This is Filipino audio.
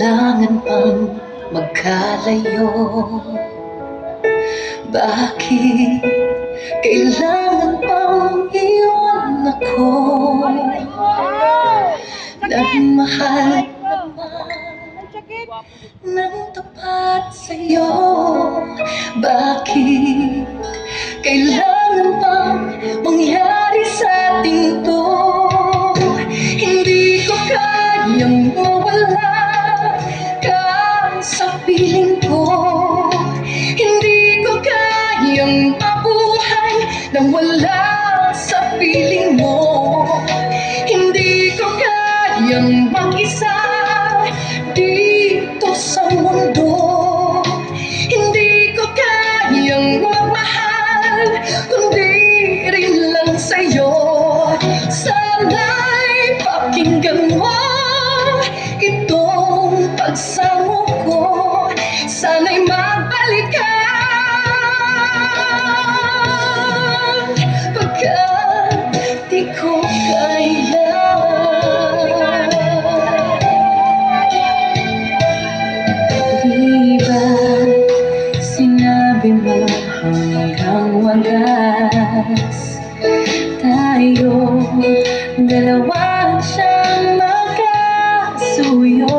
kailangan pang magkalayo? Bakit kailangan pang iwan ako? Nagmahal ng tapat sa'yo. Bakit kailangan pang mangyari sa ating to? Hindi ko kayang mawala ka sa piling ko. Hindi ko kayang mabuhay nang wala sa piling mo. Hindi ko kayang mag-isa dito sa mundo. Hindi ko kayang magmahal kundi rin lang sa'yo. Sana'y pakinggan mo itong pagsamo ko. Sana'y magbalik ka pagkat di ko kaya. Di ba sinabi mo hanggang wagas tayo dalawa siyang magkasuyo?